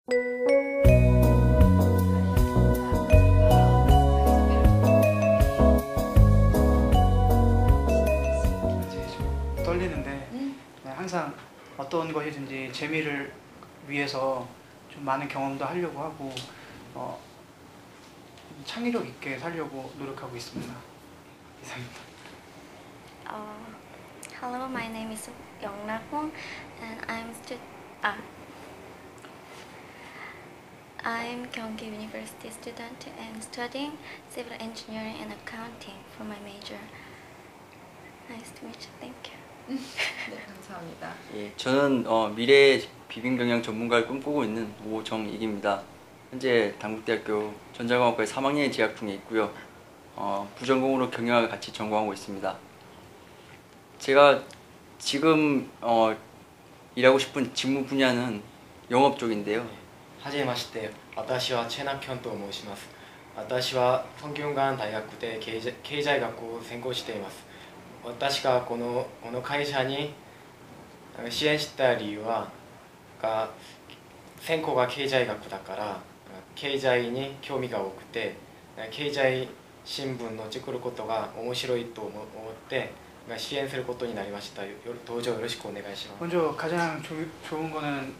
이제 좀 떨리는데 항상 어떤 것이든지 재미를 위해서 좀 많은 경험도 하려고 하고 창의력 있게 살려고 노력하고 있습니다. 이상입니다. Hello, my name is Young Na-kwon, and I'm Gyeonggi University student and studying civil engineering and accounting for my major. Nice to meet you. Thank you. 네, 감사합니다. 예, 저는 미래 비빔경영 전문가를 꿈꾸고 있는 오정익입니다. 현재 단국대학교 전자공학과에 3학년에 재학 중에 있고요. 부전공으로 경영학을 같이 전공하고 있습니다. 제가 지금 일하고 싶은 직무 분야는 영업 쪽인데요. はじめまして、私はチェナキョンと申します。私はソンギョンガン大学で経済学を専攻しています。私がこの会社に支援した理由は、専攻が経済学だから経済に興味が多くて、経済新聞の作ることが面白いと思って支援することになりました。どうぞよろしくお願いします。 먼저 가장 좋은 거는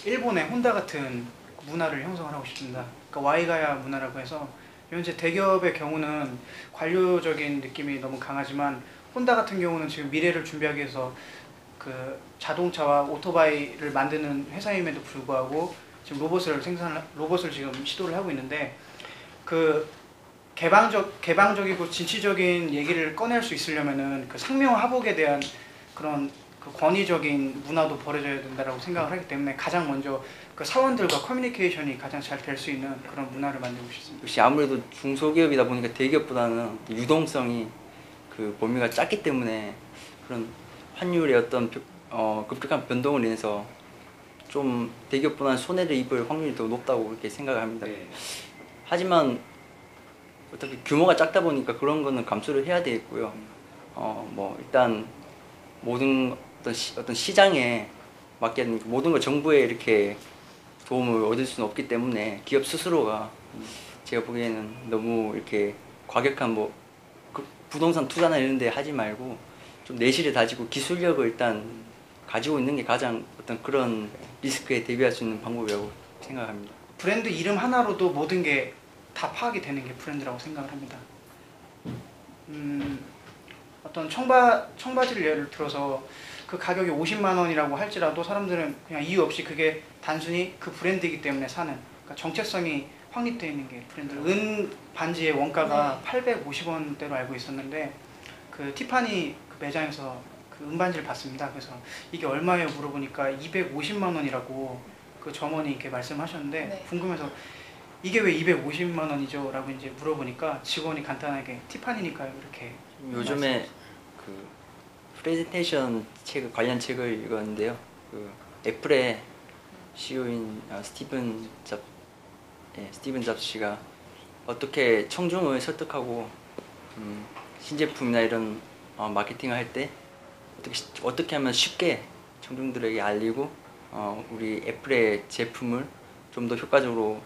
일본의 혼다 같은 문화를 형성하고 싶습니다. 그러니까 와이가야 문화라고 해서 현재 대기업의 경우는 관료적인 느낌이 너무 강하지만 혼다 같은 경우는 지금 미래를 준비하기 위해서 그 자동차와 오토바이를 만드는 회사임에도 불구하고 지금 로봇을 지금 시도를 하고 있는데 그 개방적이고 진취적인 얘기를 꺼낼 수 있으려면은 그 상명하복에 대한 그런 그 권위적인 문화도 벌어져야 된다고 생각을 하기 때문에 가장 먼저 그 사원들과 커뮤니케이션이 가장 잘 될 수 있는 그런 문화를 만들고 싶습니다. 역시 아무래도 중소기업이다 보니까 대기업보다는 유동성이 그 범위가 작기 때문에 그런 환율의 어떤 급격한 변동을 인해서 좀 대기업보다는 손해를 입을 확률이 더 높다고 그렇게 생각을 합니다. 네. 하지만 어떻게 규모가 작다 보니까 그런 거는 감수를 해야 되겠고요. 뭐 일단 모든 어떤 시장에 맞게 모든 걸 정부에 이렇게 도움을 얻을 수는 없기 때문에 기업 스스로가 제가 보기에는 너무 이렇게 과격한 그 부동산 투자나 이런 데 하지 말고 좀 내실을 다지고 기술력을 일단 가지고 있는 게 가장 어떤 그런 리스크에 대비할 수 있는 방법이라고 생각합니다. 브랜드 이름 하나로도 모든 게 다 파악이 되는 게 브랜드라고 생각을 합니다. 어떤 청바지를 예를 들어서 그 가격이 50만 원이라고 할지라도 사람들은 그냥 이유 없이 그게 단순히 그 브랜드이기 때문에 사는, 그러니까 정체성이 확립되어 있는 게 브랜드. 은 반지의 원가가 850원대로 알고 있었는데 그 티파니 그 매장에서 그 은반지를 봤습니다. 그래서 이게 얼마예요 물어보니까 250만 원이라고 그 점원이 이렇게 말씀하셨는데 네. 궁금해서 이게 왜 250만 원이죠? 라고 이제 물어보니까 직원이 간단하게 티파니니까요 이렇게. 요즘에 그 프레젠테이션 관련 책을 읽었는데요. 그 애플의 CEO인 스티븐 잡스 씨가 어떻게 청중을 설득하고 신제품이나 이런 마케팅을 할 때 어떻게 하면 쉽게 청중들에게 알리고 우리 애플의 제품을 좀 더 효과적으로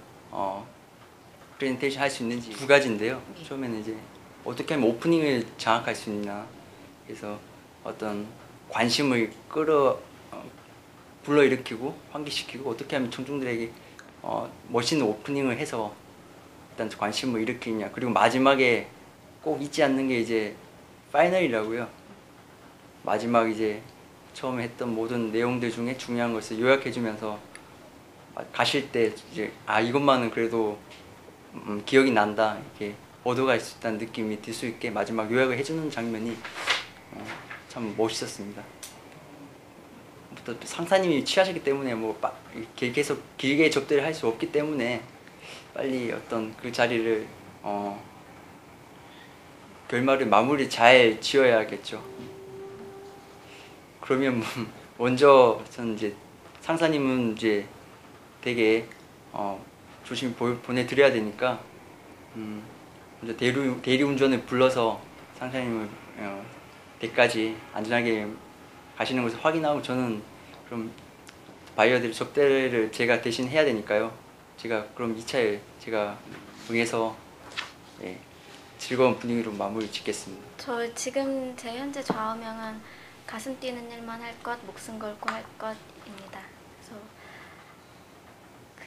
프레젠테이션 할 수 있는지 두 가지인데요. 처음에는 이제 어떻게 하면 오프닝을 장악할 수 있나, 그래서 어떤 관심을 불러일으키고 환기시키고 어떻게 하면 청중들에게 멋있는 오프닝을 해서 일단 관심을 일으키냐, 그리고 마지막에 꼭 잊지 않는 게 이제 파이널이라고요. 마지막 이제 처음에 했던 모든 내용들 중에 중요한 것을 요약해주면서 가실 때 이제 이것만은 그래도 기억이 난다, 이렇게 얻어갈 수 있다는 느낌이 들 수 있게 마지막 요약을 해주는 장면이 참 멋있었습니다. 또 상사님이 취하시기 때문에 계속 길게 접대를 할 수 없기 때문에 빨리 어떤 그 자리를 결말을 마무리 잘 지어야겠죠. 그러면 먼저 저는 이제 상사님은 이제 되게 조심히 보내드려야 되니까 먼저 대리운전을 불러서 상사님을 댁까지 안전하게 가시는 것을 확인하고 저는 그럼 바이어들 접대를 제가 대신 해야 되니까요. 제가 그럼 2차에 제가 응해서 예, 즐거운 분위기로 마무리 짓겠습니다. 저 지금 제 현재 좌우명은 가슴 뛰는 일만 할 것, 목숨 걸고 할 것입니다. 그래서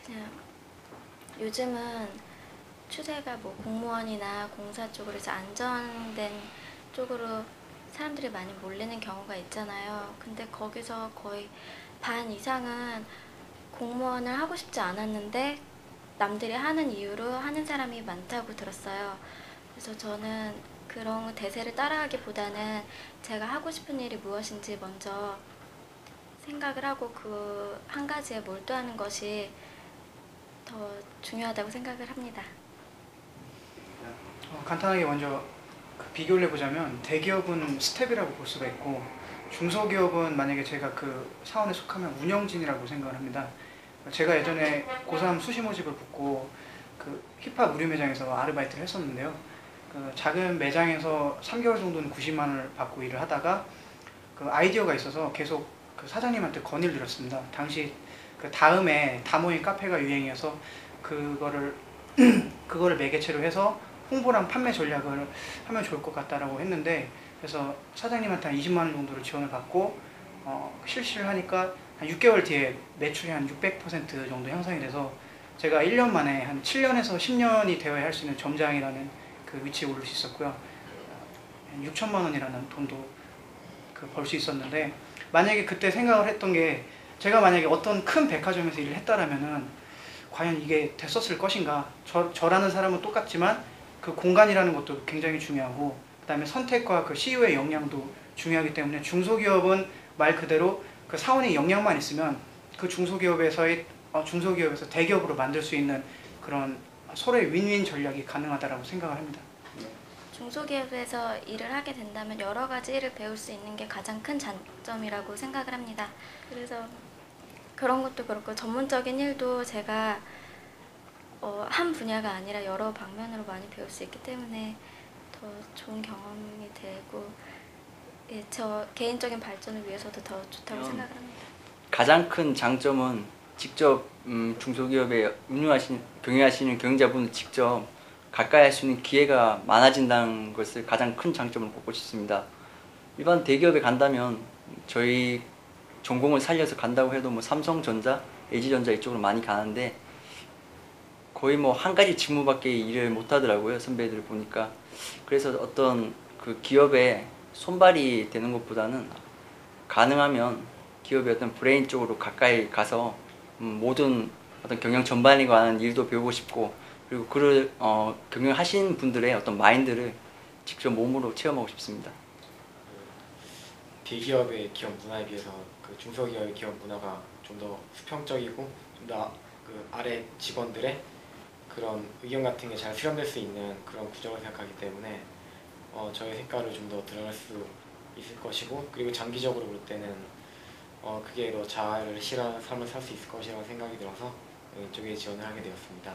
그냥 요즘은 추세가 뭐 공무원이나 공사 쪽으로 이제 안전된 쪽으로 사람들이 많이 몰리는 경우가 있잖아요. 근데 거기서 거의 반 이상은 공무원을 하고 싶지 않았는데 남들이 하는 이유로 하는 사람이 많다고 들었어요. 그래서 저는 그런 대세를 따라가기보다는 제가 하고 싶은 일이 무엇인지 먼저 생각을 하고 그 한 가지에 몰두하는 것이 더 중요하다고 생각을 합니다. 간단하게 먼저 그 비교를 해보자면 대기업은 스텝이라고 볼 수가 있고 중소기업은 만약에 제가 그 사원에 속하면 운영진이라고 생각을 합니다. 제가 예전에 고3 수시 모집을 붙고 그 힙합 의류 매장에서 아르바이트를 했었는데요. 그 작은 매장에서 3개월 정도는 90만 원을 받고 일을 하다가 그 아이디어가 있어서 계속 그 사장님한테 건의를 드렸습니다. 당시 그 다음에 다모임 카페가 유행이어서 그거를 매개체로 해서 홍보랑 판매 전략을 하면 좋을 것 같다라고 했는데, 그래서 사장님한테 한 20만 원 정도를 지원을 받고 실시를 하니까 한 6개월 뒤에 매출이 한 600% 정도 향상이 돼서 제가 1년 만에 한 7년에서 10년이 되어야 할 수 있는 점장이라는 그 위치에 오를 수 있었고요. 한 6천만 원이라는 돈도 벌 수 있었는데, 만약에 그때 생각을 했던 게 제가 만약에 어떤 큰 백화점에서 일을 했다라면은 과연 이게 됐었을 것인가. 저라는 사람은 똑같지만 그 공간이라는 것도 굉장히 중요하고, 그 다음에 선택과 그 CEO의 역량도 중요하기 때문에 중소기업은 말 그대로 그 사원의 역량만 있으면 그 중소기업에서 대기업으로 만들 수 있는 그런 서로의 윈윈 전략이 가능하다고 생각을 합니다. 중소기업에서 일을 하게 된다면 여러 가지 일을 배울 수 있는 게 가장 큰 장점이라고 생각을 합니다. 그래서 그런 것도 그렇고 전문적인 일도 제가 한 분야가 아니라 여러 방면으로 많이 배울 수 있기 때문에 더 좋은 경험이 되고 예, 저 개인적인 발전을 위해서도 더 좋다고 생각을 합니다. 가장 큰 장점은 직접 중소기업에 경영하시는 경영자분을 직접 가까이 할 수 있는 기회가 많아진다는 것을 가장 큰 장점으로 꼽고 싶습니다. 일반 대기업에 간다면 저희 전공을 살려서 간다고 해도 뭐 삼성전자, LG전자 이쪽으로 많이 가는데 거의 뭐 한 가지 직무밖에 일을 못 하더라고요, 선배들 보니까. 그래서 어떤 그 기업에 손발이 되는 것보다는 가능하면 기업의 어떤 브레인 쪽으로 가까이 가서 모든 어떤 경영 전반에 관한 일도 배우고 싶고, 그리고 그를 경영하시는 분들의 어떤 마인드를 직접 몸으로 체험하고 싶습니다. 대기업의 기업 문화에 비해서 그 중소기업의 기업 문화가 좀 더 수평적이고 좀 더 그 아래 직원들의 그런 의견 같은 게 잘 수렴될 수 있는 그런 구조를 생각하기 때문에 저의 색깔을 좀 더 드러낼 수 있을 것이고, 그리고 장기적으로 볼 때는 그게 더 자아를 실현하는 삶을 살 수 있을 것이라는 생각이 들어서 이쪽에 지원을 하게 되었습니다.